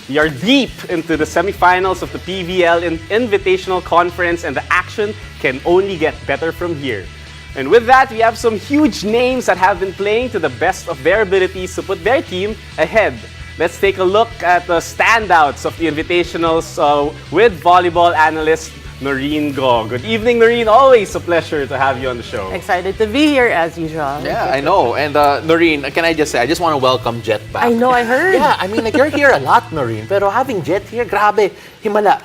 We are deep into the semifinals of the PVL Invitational Conference, and the action can only get better from here. And with that, we have some huge names that have been playing to the best of their abilities to put their team ahead. Let's take a look at the standouts of the Invitationals with volleyball analyst Noreen Go. Good evening, Noreen. Always a pleasure to have you on the show. Excited to be here as usual. Yeah, I know. And Noreen, can I just say, I just want to welcome Jet back. I know, I heard. Yeah, I mean, like, you're here a lot, Noreen. Pero having Jet here, grabe, himala.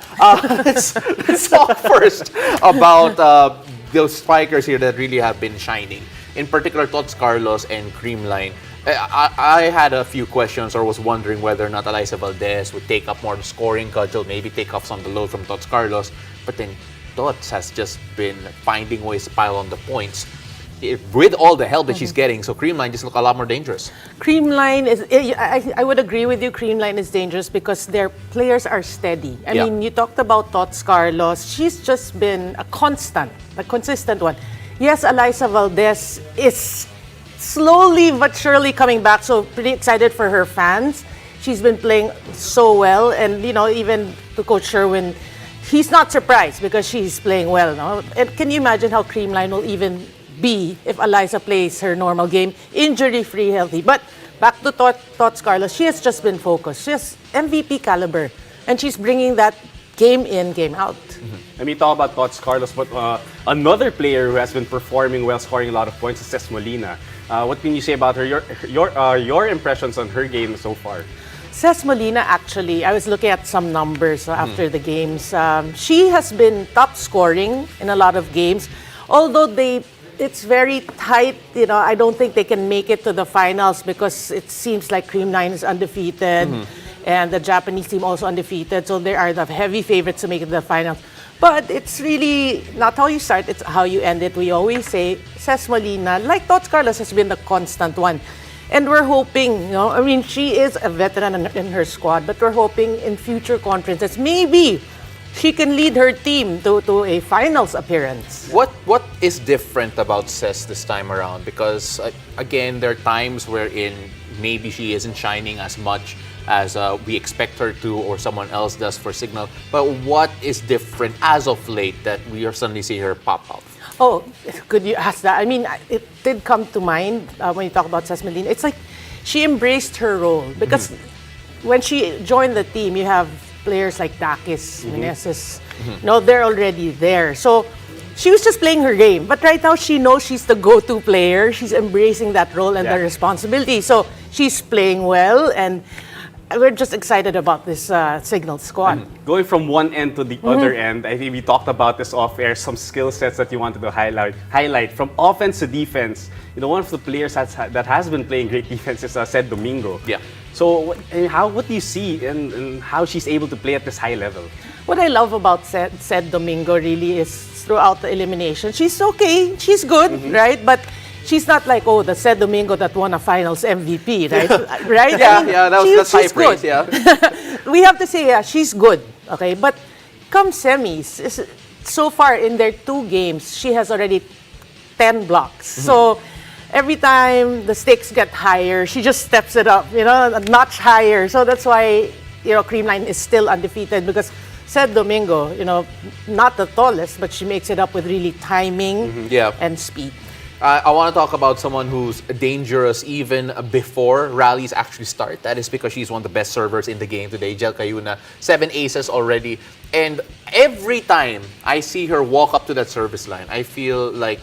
Let's talk first about those strikers here that really have been shining. In particular, Tots Carlos and Creamline. I had a few questions or was wondering whether or not Eliza Valdez would take up more of the scoring cudgel, maybe take off some of the load from Tots Carlos. But then Tots has just been finding ways to pile on the points with all the help that she's getting. So Creamline just look a lot more dangerous. Creamline is, I would agree with you, Creamline is dangerous because their players are steady. I mean, you talked about Tots Carlos. She's just been a consistent one. Yes, Eliza Valdez is slowly but surely coming back, so pretty excited for her fans. She's been playing so well, and you know, even to Coach Sherwin, he's not surprised because she's playing well. No? And can you imagine how Creamline will even be if Eliza plays her normal game, injury-free, healthy? But back to Tots Carlos, she has just been focused. She has MVP caliber, and she's bringing that game in, game out. Let me talk about Tots Carlos, but another player who has been performing well, scoring a lot of points, is Ces Molina. What can you say about her? Your impressions on her game so far? Ces Molina, actually, I was looking at some numbers after the games. She has been top scoring in a lot of games, although it's very tight. You know, I don't think they can make it to the finals because it seems like Creamline is undefeated, and the Japanese team also undefeated. So they are the heavy favorites to make it to the finals. But it's really not how you start, it's how you end it. We always say Ces Molina, like Tots Carlos, has been the constant one. And we're hoping, you know, I mean, she is a veteran in her squad, but we're hoping in future conferences, maybe she can lead her team to a finals appearance. What is different about Ces this time around? Because, again, there are times wherein maybe she isn't shining as much as we expect her to, or someone else does for Signal. But what is different as of late that we are suddenly seeing her pop up? Oh, could you ask that? I mean, it did come to mind when you talk about Ces Molina. It's like she embraced her role because when she joined the team, you have players like Takis, Meneses. No, they're already there. So she was just playing her game. But right now, she knows she's the go-to player. She's embracing that role and the responsibility. So she's playing well, and we're just excited about this Signal squad. Going from one end to the other end, I think we talked about this off-air, some skill sets that you wanted to highlight. From offense to defense, you know, one of the players that has been playing great defense is Ced Domingo. Yeah. So what do you see in how she's able to play at this high level? What I love about Ced Domingo really is throughout the elimination, she's okay, she's good, right? But she's not like, oh, the Ced Domingo that won a finals MVP, right? Right? Yeah, I mean, that's high praise, good. yeah. We have to say, yeah, she's good, okay? But come semis, so far in their 2 games, she has already 10 blocks. So every time the stakes get higher, she just steps it up, you know, a notch higher. So that's why, you know, Creamline is still undefeated because Ced Domingo, you know, not the tallest, but she makes it up with really timing and speed. I want to talk about someone who's dangerous even before rallies actually start. That is because she's one of the best servers in the game today, Jel Cayuna. 7 aces already. And every time I see her walk up to that service line, I feel like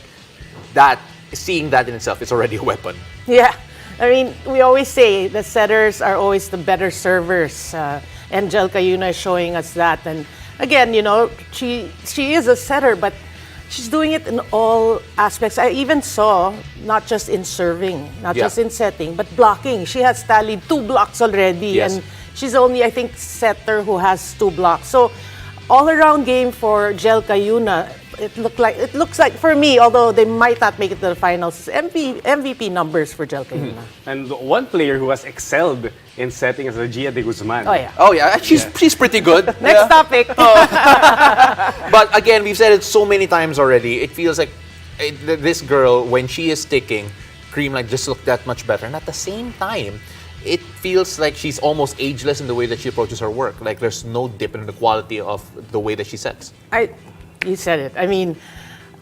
seeing that in itself is already a weapon. Yeah. I mean, we always say the setters are always the better servers. And Jel Cayuna is showing us that. And again, you know, she is a setter, but she's doing it in all aspects. I even saw, not just in serving, not just in setting, but blocking. She has tallied 2 blocks already. Yes. And she's only, I think, setter who has 2 blocks. So, all-around game for Jel Cayuna. It looks like for me, although they might not make it to the finals, MVP numbers for Jel Cayuna. And one player who has excelled in setting is Gia de Guzman. Oh yeah. Oh yeah, she's pretty good. Next topic. But again, we've said it so many times already. It feels like this girl, when she is sticking, Creamline just look that much better. And at the same time, it feels like she's almost ageless in the way that she approaches her work. Like there's no dip in the quality of the way that she sets. You said it. I mean,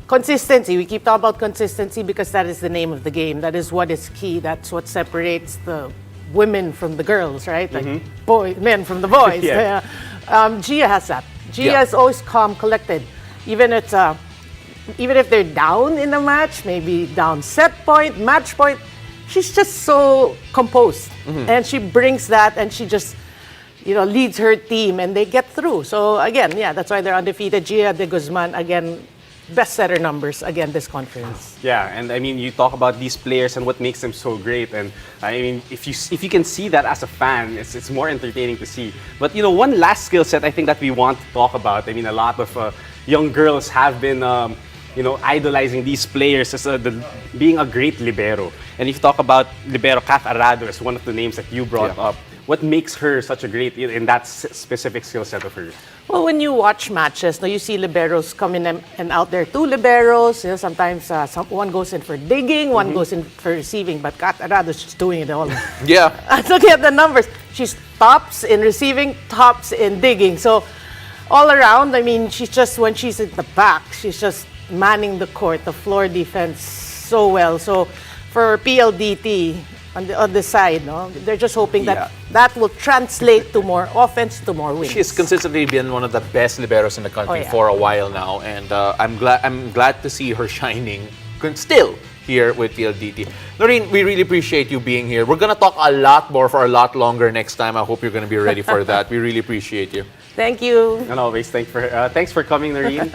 consistency. We keep talking about consistency because that is the name of the game. That is what is key. That's what separates the women from the girls, right? Like men from the boys. Yeah. Gia has that. Gia is always calm, collected. Even if they're down in a match, maybe down set point, match point, she's just so composed. And she brings that and she just, leads her team and they get through. So again, that's why they're undefeated. Gia de Guzman, again, best setter numbers again this conference. Yeah, and I mean, you talk about these players and what makes them so great, and I mean, if you can see that as a fan, it's more entertaining to see. But one last skill set I think that we want to talk about. I mean, a lot of young girls have been idolizing these players as being a great libero. And if you talk about libero Kath Arado as one of the names that you brought up, what makes her such a great in that specific skill set of hers? Well, when you watch matches, you see liberos come in and out there. Two liberos. Sometimes one goes in for digging, one goes in for receiving. But Kat Arado's just doing it all. Yeah. I'm looking at the numbers. She's tops in receiving, tops in digging. So all around, I mean, when she's in the back, she's just manning the court, the floor defense so well. So for PLDT, on the side, they're just hoping that will translate to more offense, to more wins. She's consistently been one of the best liberos in the country for a while now, and I'm glad to see her shining still here with PLDT. Noreen, we really appreciate you being here. We're gonna talk a lot more for a lot longer next time. I hope you're gonna be ready for that. We really appreciate you. Thank you. And always thanks for coming, Noreen.